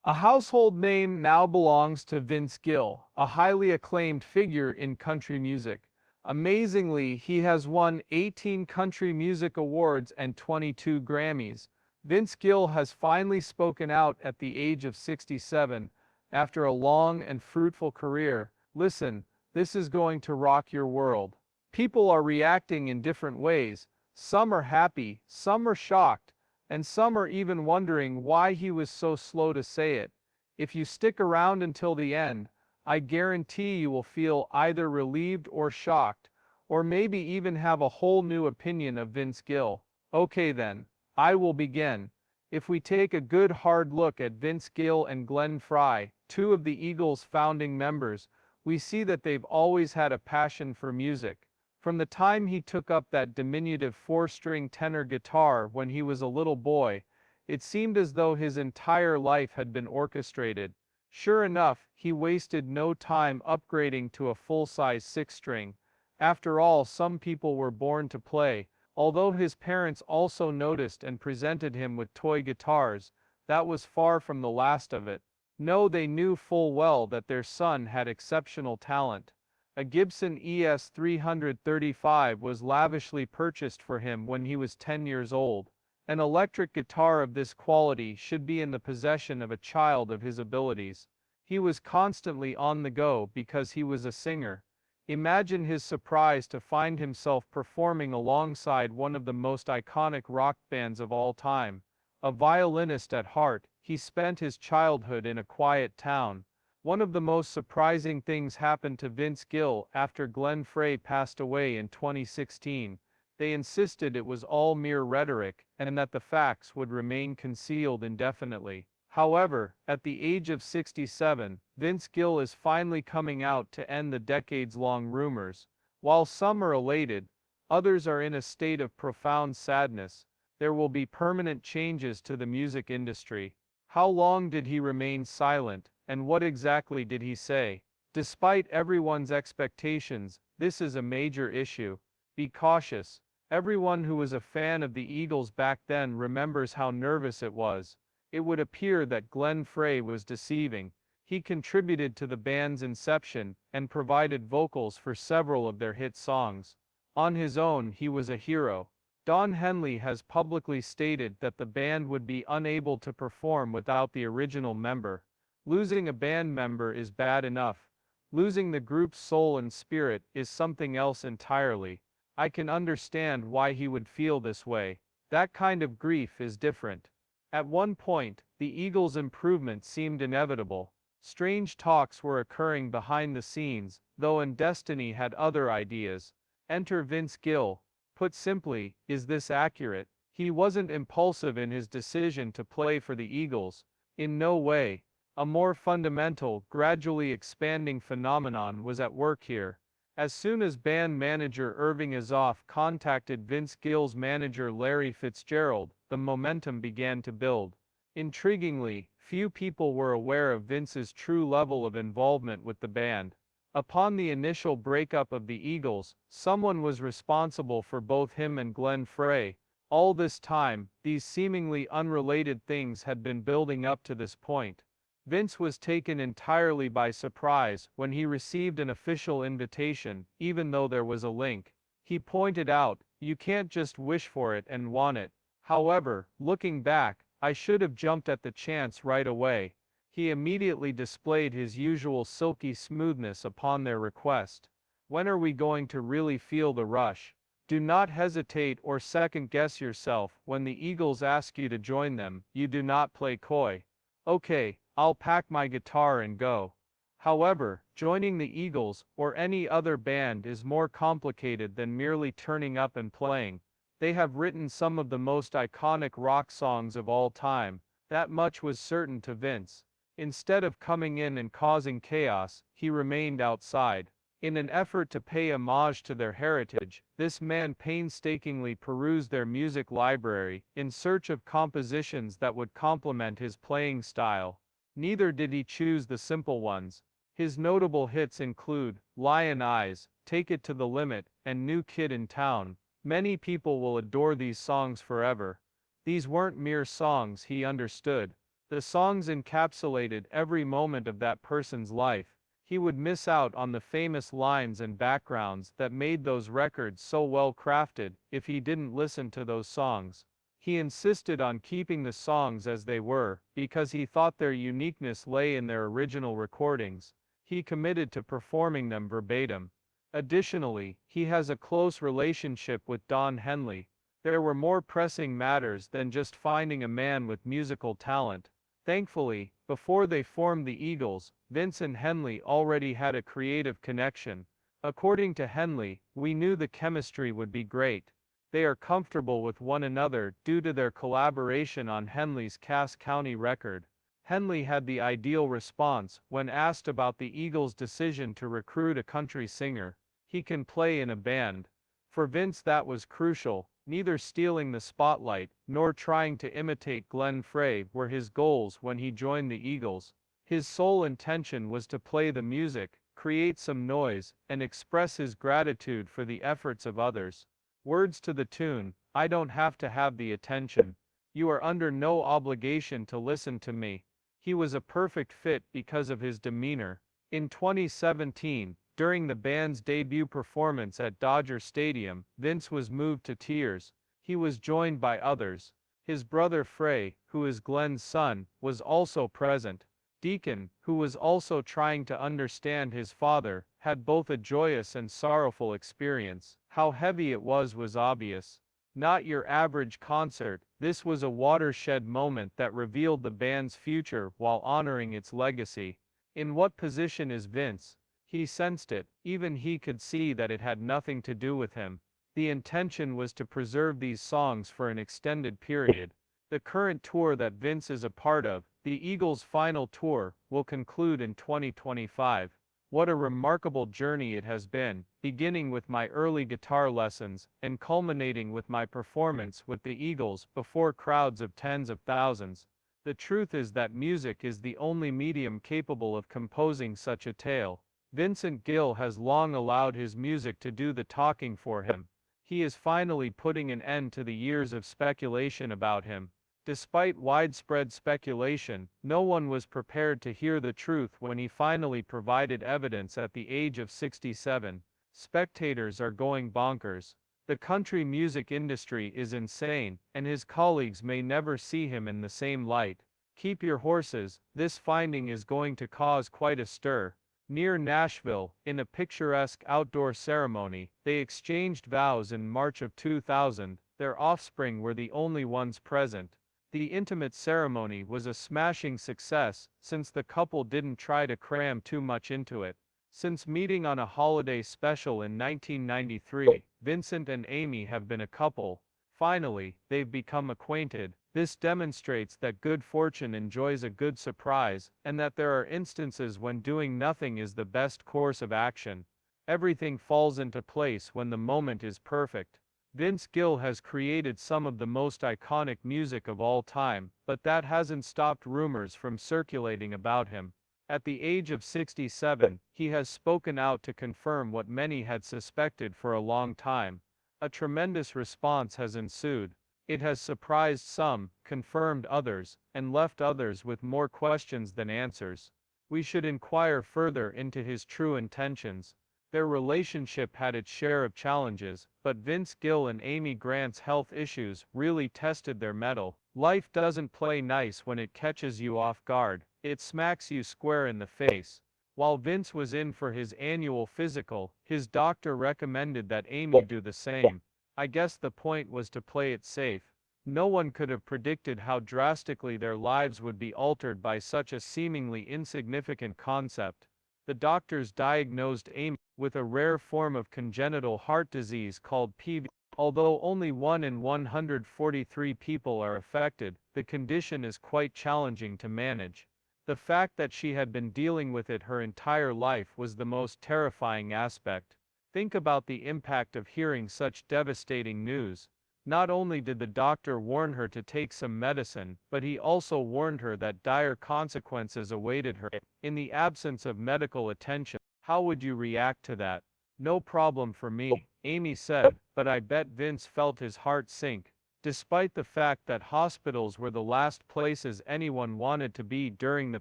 A household name now belongs to Vince Gill, a highly acclaimed figure in country music. Amazingly, he has won 18 country music awards and 22 Grammys. Vince Gill has finally spoken out at the age of 67 after a long and fruitful career. Listen, this is going to rock your world. People are reacting in different ways. Some are happy, some are shocked, and some are even wondering why he was so slow to say it. If you stick around until the end, I guarantee you will feel either relieved or shocked, or maybe even have a whole new opinion of Vince Gill. Okay then, I will begin. If we take a good hard look at Vince Gill and Glenn Frey, two of the Eagles' founding members, we see that they've always had a passion for music. From the time he took up that diminutive four-string tenor guitar when he was a little boy, it seemed as though his entire life had been orchestrated. Sure enough, he wasted no time upgrading to a full-size six-string. After all, some people were born to play. Although his parents also noticed and presented him with toy guitars, that was far from the last of it. No, they knew full well that their son had exceptional talent. A Gibson ES 335 was lavishly purchased for him when he was 10 years old. An electric guitar of this quality should be in the possession of a child of his abilities. He was constantly on the go because he was a singer. Imagine his surprise to find himself performing alongside one of the most iconic rock bands of all time. A violinist at heart, he spent his childhood in a quiet town. One of the most surprising things happened to Vince Gill after Glenn Frey passed away in 2016. They insisted it was all mere rhetoric and that the facts would remain concealed indefinitely. However, at the age of 67, Vince Gill is finally coming out to end the decades-long rumors. While some are elated, others are in a state of profound sadness. There will be permanent changes to the music industry. How long did he remain silent, and what exactly did he say? Despite everyone's expectations, this is a major issue. Be cautious. Everyone who was a fan of the Eagles back then remembers how nervous it was. It would appear that Glenn Frey was deceiving. He contributed to the band's inception and provided vocals for several of their hit songs. On his own, he was a hero. Don Henley has publicly stated that the band would be unable to perform without the original member. Losing a band member is bad enough. Losing the group's soul and spirit is something else entirely. I can understand why he would feel this way. That kind of grief is different. At one point, the Eagles' improvement seemed inevitable. Strange talks were occurring behind the scenes, though and Destiny had other ideas. Enter Vince Gill. Put simply, is this accurate? He wasn't impulsive in his decision to play for the Eagles. In no way. A more fundamental, gradually expanding phenomenon was at work here. As soon as band manager Irving Azoff contacted Vince Gill's manager Larry Fitzgerald, the momentum began to build. Intriguingly, few people were aware of Vince's true level of involvement with the band. Upon the initial breakup of the Eagles, someone was responsible for both him and Glenn Frey. All this time, these seemingly unrelated things had been building up to this point. Vince was taken entirely by surprise when he received an official invitation, even though there was a link. He pointed out, you can't just wish for it and want it. However, looking back, I should have jumped at the chance right away. He immediately displayed his usual silky smoothness upon their request. When are we going to really feel the rush? Do not hesitate or second-guess yourself when the Eagles ask you to join them. You do not play coy. Okay, I'll pack my guitar and go. However, joining the Eagles, or any other band, is more complicated than merely turning up and playing. They have written some of the most iconic rock songs of all time. That much was certain to Vince. Instead of coming in and causing chaos, he remained outside. In an effort to pay homage to their heritage, this man painstakingly perused their music library, in search of compositions that would complement his playing style. Neither did he choose the simple ones. His notable hits include Lion Eyes, Take It to the Limit, and New Kid in Town. Many people will adore these songs forever. These weren't mere songs, he understood. The songs encapsulated every moment of that person's life. He would miss out on the famous lines and backgrounds that made those records so well crafted if he didn't listen to those songs. He insisted on keeping the songs as they were, because he thought their uniqueness lay in their original recordings. He committed to performing them verbatim. Additionally, he has a close relationship with Don Henley. There were more pressing matters than just finding a man with musical talent. Thankfully, before they formed the Eagles, Vince and Henley already had a creative connection. According to Henley, "We knew the chemistry would be great. They are comfortable with one another due to their collaboration on Henley's Cass County record." Henley had the ideal response when asked about the Eagles' decision to recruit a country singer. "He can play in a band." For Vince that was crucial. Neither stealing the spotlight, nor trying to imitate Glenn Frey were his goals when he joined the Eagles. His sole intention was to play the music, create some noise, and express his gratitude for the efforts of others. Words to the tune, "I don't have to have the attention. You are under no obligation to listen to me." He was a perfect fit because of his demeanor. In 2017, during the band's debut performance at Dodger Stadium, Vince was moved to tears. He was joined by others. His brother Frey, who is Glenn's son, was also present. Deacon, who was also trying to understand his father, had both a joyous and sorrowful experience. How heavy it was obvious. Not your average concert, this was a watershed moment that revealed the band's future while honoring its legacy. In what position is Vince? He sensed it, even he could see that it had nothing to do with him. The intention was to preserve these songs for an extended period. The current tour that Vince is a part of, the Eagles' final tour, will conclude in 2025. What a remarkable journey it has been, beginning with my early guitar lessons, and culminating with my performance with the Eagles before crowds of tens of thousands. The truth is that music is the only medium capable of composing such a tale. Vincent Gill has long allowed his music to do the talking for him. He is finally putting an end to the years of speculation about him. Despite widespread speculation, no one was prepared to hear the truth when he finally provided evidence at the age of 67. Spectators are going bonkers. The country music industry is insane, and his colleagues may never see him in the same light. Keep your horses, this finding is going to cause quite a stir. Near Nashville, in a picturesque outdoor ceremony, they exchanged vows in March of 2000. Their offspring were the only ones present. The intimate ceremony was a smashing success, since the couple didn't try to cram too much into it. Since meeting on a holiday special in 1993, Vincent and Amy have been a couple. Finally, they've become acquainted. This demonstrates that good fortune enjoys a good surprise, and that there are instances when doing nothing is the best course of action. Everything falls into place when the moment is perfect. Vince Gill has created some of the most iconic music of all time, but that hasn't stopped rumors from circulating about him. At the age of 67, he has spoken out to confirm what many had suspected for a long time. A tremendous response has ensued. It has surprised some, confirmed others, and left others with more questions than answers. We should inquire further into his true intentions. Their relationship had its share of challenges, but Vince Gill and Amy Grant's health issues really tested their mettle. Life doesn't play nice when it catches you off guard, it smacks you square in the face. While Vince was in for his annual physical, his doctor recommended that Amy do the same. I guess the point was to play it safe. No one could have predicted how drastically their lives would be altered by such a seemingly insignificant concept. The doctors diagnosed Amy with a rare form of congenital heart disease called PV. Although only 1 in 143 people are affected, the condition is quite challenging to manage. The fact that she had been dealing with it her entire life was the most terrifying aspect. Think about the impact of hearing such devastating news. Not only did the doctor warn her to take some medicine, but he also warned her that dire consequences awaited her. In the absence of medical attention, how would you react to that? "No problem for me," Amy said, but I bet Vince felt his heart sink. Despite the fact that hospitals were the last places anyone wanted to be during the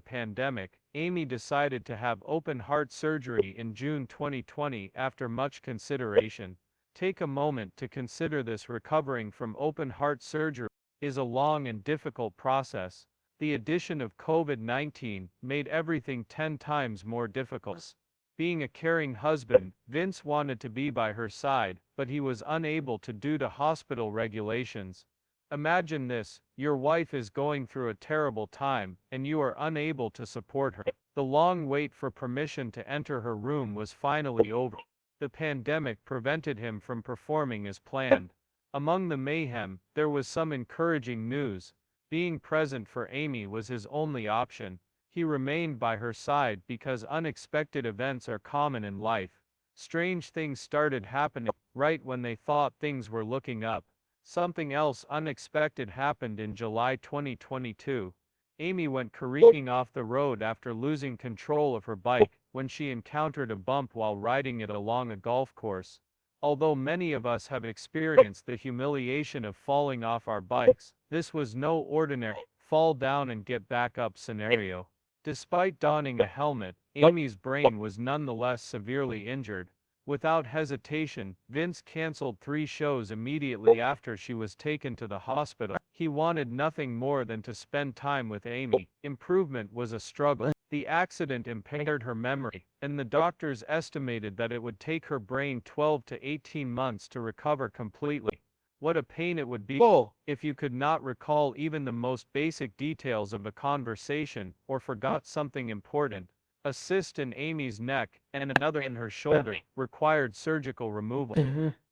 pandemic, Amy decided to have open-heart surgery in June 2020 after much consideration. Take a moment to consider this. Recovering from open-heart surgery is a long and difficult process. The addition of COVID-19 made everything 10 times more difficult. Being a caring husband, Vince wanted to be by her side, but he was unable to due to hospital regulations. Imagine this, your wife is going through a terrible time, and you are unable to support her. The long wait for permission to enter her room was finally over. The pandemic prevented him from performing as planned. Among the mayhem, there was some encouraging news. Being present for Amy was his only option. He remained by her side because unexpected events are common in life. Strange things started happening right when they thought things were looking up. Something else unexpected happened in July 2022. Amy went careening off the road after losing control of her bike when she encountered a bump while riding it along a golf course. Although many of us have experienced the humiliation of falling off our bikes, this was no ordinary fall down and get back up scenario. Despite donning a helmet, Amy's brain was nonetheless severely injured. Without hesitation, Vince canceled 3 shows immediately after she was taken to the hospital. He wanted nothing more than to spend time with Amy. Improvement was a struggle. The accident impaired her memory, and the doctors estimated that it would take her brain 12 to 18 months to recover completely. What a pain it would be if you could not recall even the most basic details of a conversation or forgot something important. A cyst in Amy's neck and another in her shoulder required surgical removal.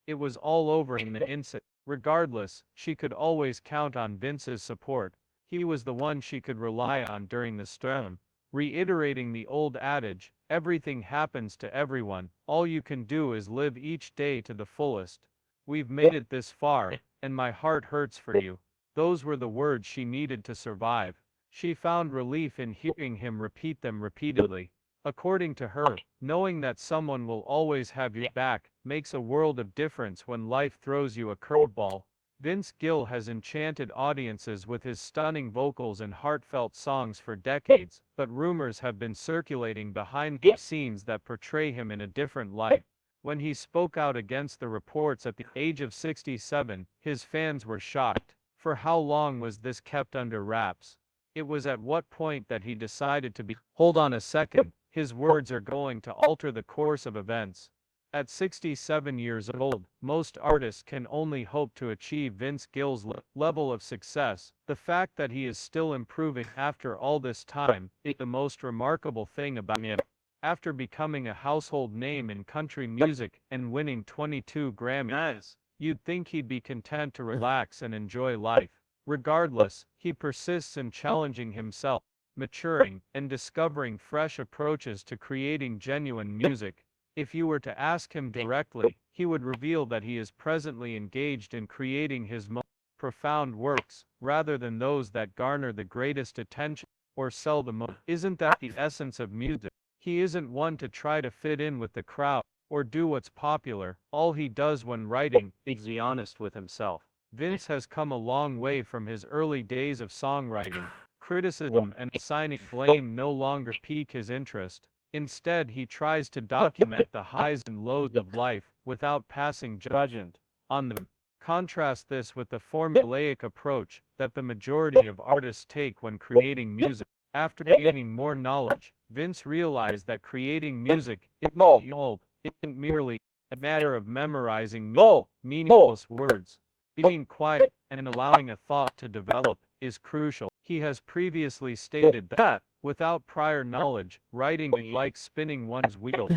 It was all over in an instant. Regardless, she could always count on Vince's support. He was the one she could rely on during the storm. Reiterating the old adage, everything happens to everyone, all you can do is live each day to the fullest. We've made it this far, and my heart hurts for you. Those were the words she needed to survive. She found relief in hearing him repeat them repeatedly. According to her, knowing that someone will always have your back makes a world of difference when life throws you a curveball. Vince Gill has enchanted audiences with his stunning vocals and heartfelt songs for decades, but rumors have been circulating behind the scenes that portray him in a different light. When he spoke out against the reports at the age of 67, his fans were shocked. For how long was this kept under wraps? It was at what point that he decided to be, hold on a second, his words are going to alter the course of events. At 67 years old, most artists can only hope to achieve Vince Gill's level of success. The fact that he is still improving after all this time is the most remarkable thing about him. After becoming a household name in country music and winning 22 Grammys, you'd think he'd be content to relax and enjoy life. Regardless, he persists in challenging himself, maturing, and discovering fresh approaches to creating genuine music. If you were to ask him directly, he would reveal that he is presently engaged in creating his most profound works, rather than those that garner the greatest attention or sell the most. Isn't that the essence of music? He isn't one to try to fit in with the crowd or do what's popular. All he does when writing is be honest with himself. Vince has come a long way from his early days of songwriting. Criticism and assigning blame no longer pique his interest. Instead, he tries to document the highs and lows of life without passing judgment on them. Contrast this with the formulaic approach that the majority of artists take when creating music. After gaining more knowledge, Vince realized that creating music isn't merely a matter of memorizing meaningless words. Being quiet and allowing a thought to develop is crucial. He has previously stated that, without prior knowledge, writing is like spinning one's wheels,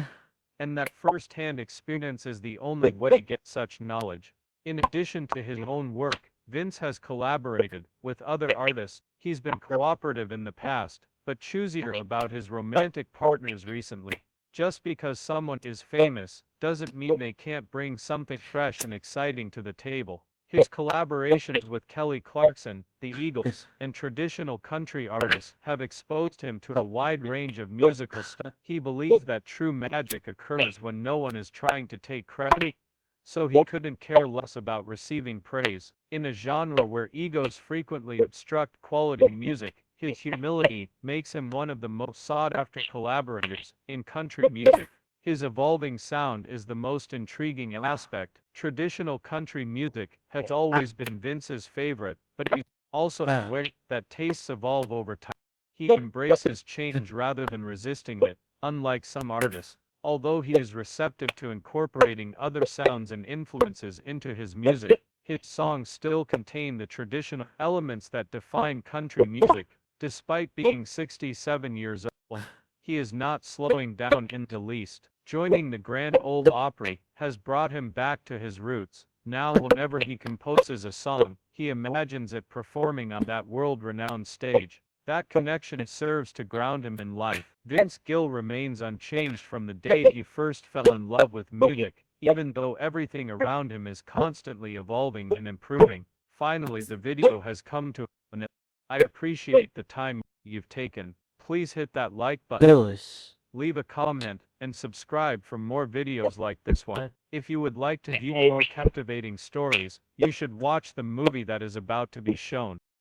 and that first-hand experience is the only way to get such knowledge. In addition to his own work, Vince has collaborated with other artists. He's been cooperative in the past, but choosier about his romantic partners recently. Just because someone is famous doesn't mean they can't bring something fresh and exciting to the table. His collaborations with Kelly Clarkson, the Eagles, and traditional country artists have exposed him to a wide range of musical styles. He believes that true magic occurs when no one is trying to take credit. so he couldn't care less about receiving praise. In a genre where egos frequently obstruct quality music, his humility makes him one of the most sought-after collaborators in country music. His evolving sound is the most intriguing aspect. Traditional country music has always been Vince's favorite, but he's also aware that tastes evolve over time. He embraces change rather than resisting it, unlike some artists. Although he is receptive to incorporating other sounds and influences into his music, his songs still contain the traditional elements that define country music. Despite being 67 years old, he is not slowing down in the least. Joining the Grand Ole Opry has brought him back to his roots. Now whenever he composes a song, he imagines it performing on that world-renowned stage. That connection serves to ground him in life. Vince Gill remains unchanged from the day he first fell in love with music, even though everything around him is constantly evolving and improving. Finally, the video has come to an end. I appreciate the time you've taken. Please hit that like button, leave a comment, and subscribe for more videos like this one. If you would like to view more captivating stories, you should watch the movie that is about to be shown.